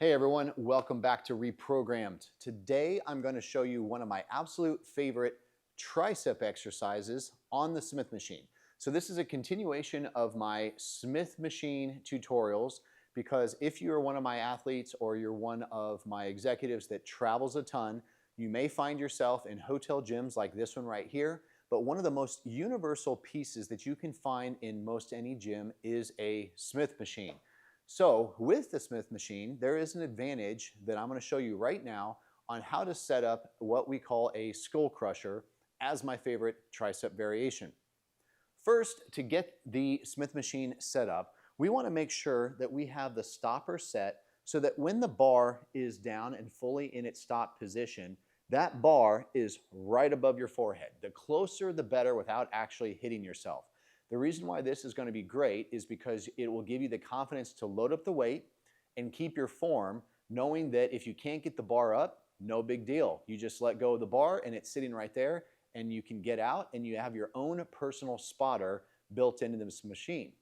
Hey everyone, welcome back to Reprogrammed. Today I'm going to show you one of my absolute favorite tricep exercises on the Smith machine. So this is a continuation of my Smith machine tutorials because if you're one of my athletes or you're one of my executives that travels a ton, you may find yourself in hotel gyms like this one right here, but one of the most universal pieces that you can find in most any gym is a Smith machine. So with the Smith machine, there is an advantage that I'm going to show you right now on how to set up what we call a skull crusher as my favorite tricep variation. First, to get the Smith machine set up, we want to make sure that we have the stopper set so that when the bar is down and fully in its stop position, that bar is right above your forehead. The closer, the better without actually hitting yourself. The reason why this is going to be great is because it will give you the confidence to load up the weight and keep your form, knowing that if you can't get the bar up, no big deal. You just let go of the bar and it's sitting right there and you can get out and you have your own personal spotter built into this machine.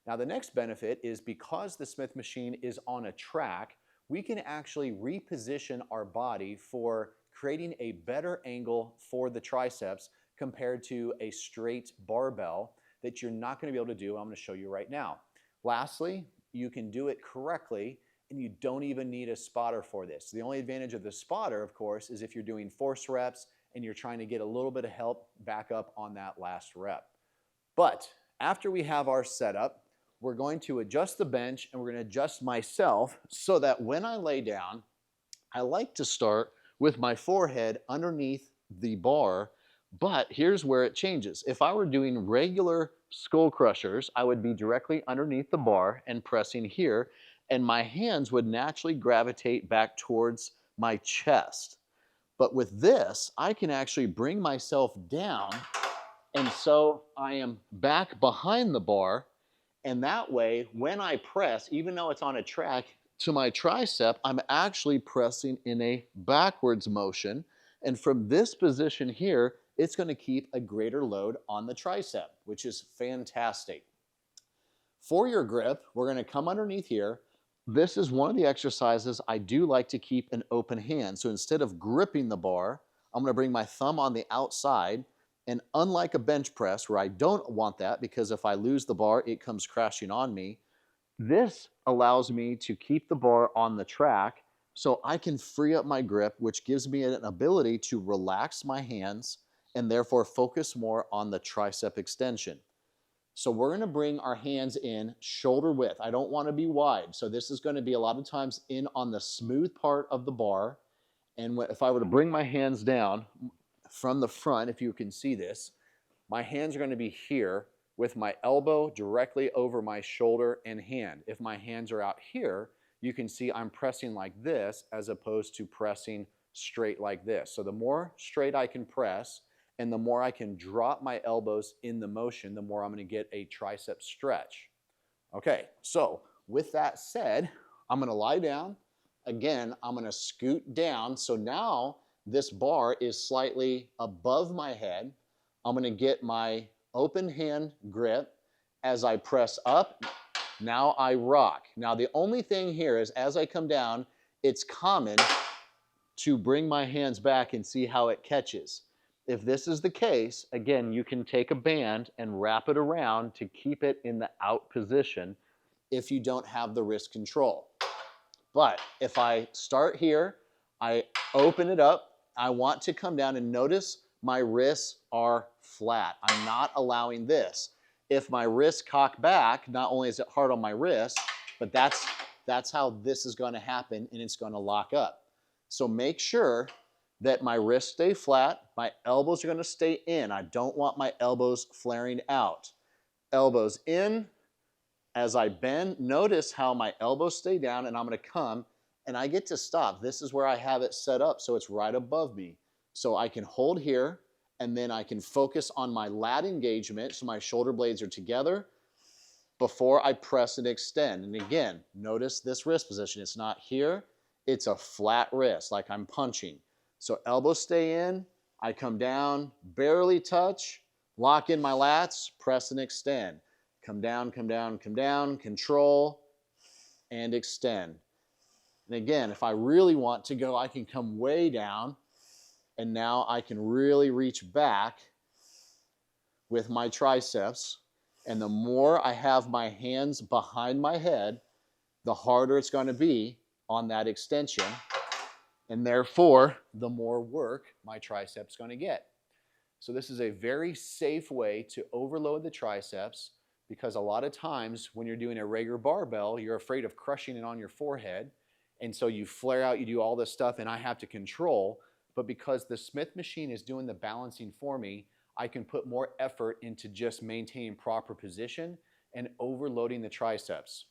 Now the next benefit is because the Smith machine is on a track, we can actually reposition our body for creating a better angle for the triceps compared to a straight barbell that you're not going to be able to do. I'm going to show you right now. Lastly, you can do it correctly and you don't even need a spotter for this. The only advantage of the spotter, of course, is if you're doing force reps and you're trying to get a little bit of help back up on that last rep. But after we have our setup, we're going to adjust the bench and we're going to adjust myself so that when I lay down, I like to start with my forehead underneath the bar. But here's where it changes. If I were doing regular skull crushers, I would be directly underneath the bar and pressing here, and my hands would naturally gravitate back towards my chest. But with this, I can actually bring myself down, and so I am back behind the bar, and that way, when I press, even though it's on a track to my tricep, I'm actually pressing in a backwards motion, and from this position here, it's going to keep a greater load on the tricep, which is fantastic. For your grip, we're going to come underneath here. This is one of the exercises I do like to keep an open hand. So instead of gripping the bar, I'm going to bring my thumb on the outside. And unlike a bench press where I don't want that because if I lose the bar, it comes crashing on me, this allows me to keep the bar on the track so I can free up my grip, which gives me an ability to relax my hands and therefore focus more on the tricep extension. So we're going to bring our hands in shoulder width. I don't want to be wide. So this is going to be a lot of times in on the smooth part of the bar. And if I were to bring my hands down from the front, if you can see this, my hands are going to be here with my elbow directly over my shoulder and hand. If my hands are out here, you can see I'm pressing like this as opposed to pressing straight like this. So the more straight I can press, and the more I can drop my elbows in the motion, the more I'm going to get a tricep stretch. Okay, so with that said, I'm going to lie down. Again, I'm going to scoot down. So now this bar is slightly above my head. I'm going to get my open hand grip. As I press up, now I rock. Now the only thing here is as I come down, it's common to bring my hands back and see how it catches. If this is the case, again, you can take a band and wrap it around to keep it in the out position if you don't have the wrist control. But if I start here, I open it up, I want to come down and notice my wrists are flat. I'm not allowing this. If my wrists cock back, not only is it hard on my wrist, but that's how this is going to happen and it's going to lock up. So make sure that my wrists stay flat, my elbows are going to stay in. I don't want my elbows flaring out. Elbows in. As I bend, notice how my elbows stay down and I'm going to come and I get to stop. This is where I have it set up so it's right above me. So I can hold here and then I can focus on my lat engagement so my shoulder blades are together before I press and extend. And again, notice this wrist position. It's not here. It's a flat wrist like I'm punching. So elbows stay in, I come down, barely touch, lock in my lats, press and extend. Come down, come down, come down, control, and extend. And again, if I really want to go, I can come way down, and now I can really reach back with my triceps. And the more I have my hands behind my head, the harder it's going to be on that extension. And therefore, the more work my triceps going to get. So this is a very safe way to overload the triceps, because a lot of times when you're doing a regular barbell, you're afraid of crushing it on your forehead. And so you flare out, you do all this stuff, and I have to control. But because the Smith machine is doing the balancing for me, I can put more effort into just maintaining proper position and overloading the triceps.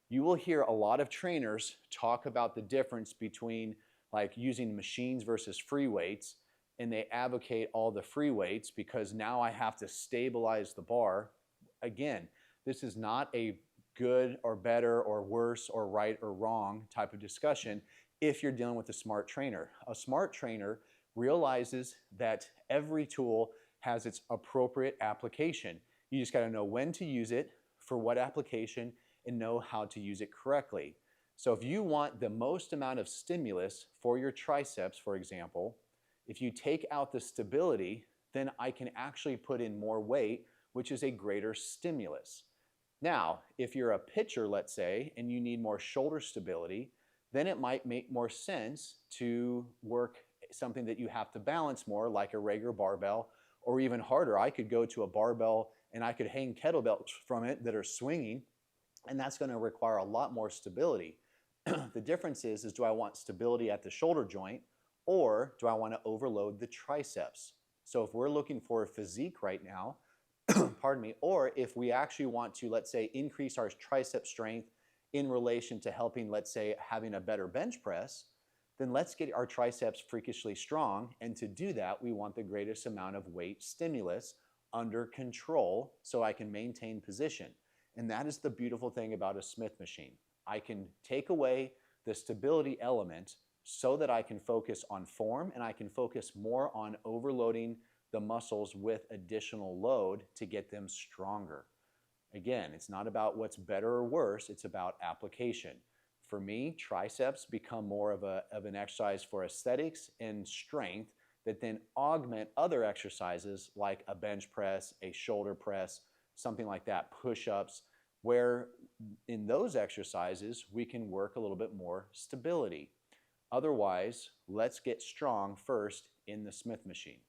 You will hear a lot of trainers talk about the difference between like using machines versus free weights, and they advocate all the free weights because now I have to stabilize the bar. Again, this is not a good or better or worse or right or wrong type of discussion if you're dealing with a smart trainer. A smart trainer realizes that every tool has its appropriate application. You just got to know when to use it, for what application, and know how to use it correctly. So if you want the most amount of stimulus for your triceps, for example, if you take out the stability, then I can actually put in more weight, which is a greater stimulus. Now, if you're a pitcher, let's say, and you need more shoulder stability, then it might make more sense to work something that you have to balance more, like a regular barbell, or even harder. I could go to a barbell and I could hang kettlebells from it that are swinging, and that's going to require a lot more stability. The difference is do I want stability at the shoulder joint, or do I want to overload the triceps? So if we're looking for a physique right now, pardon me, or if we actually want to, let's say, increase our tricep strength in relation to helping, let's say, having a better bench press, then let's get our triceps freakishly strong. And to do that, we want the greatest amount of weight stimulus under control so I can maintain position. And that is the beautiful thing about a Smith machine. I can take away the stability element so that I can focus on form, and I can focus more on overloading the muscles with additional load to get them stronger. Again, it's not about what's better or worse, it's about application. For me, triceps become more of an exercise for aesthetics and strength that then augment other exercises like a bench press, a shoulder press, something like that, push-ups, where in those exercises we can work a little bit more stability. Otherwise, let's get strong first in the Smith machine.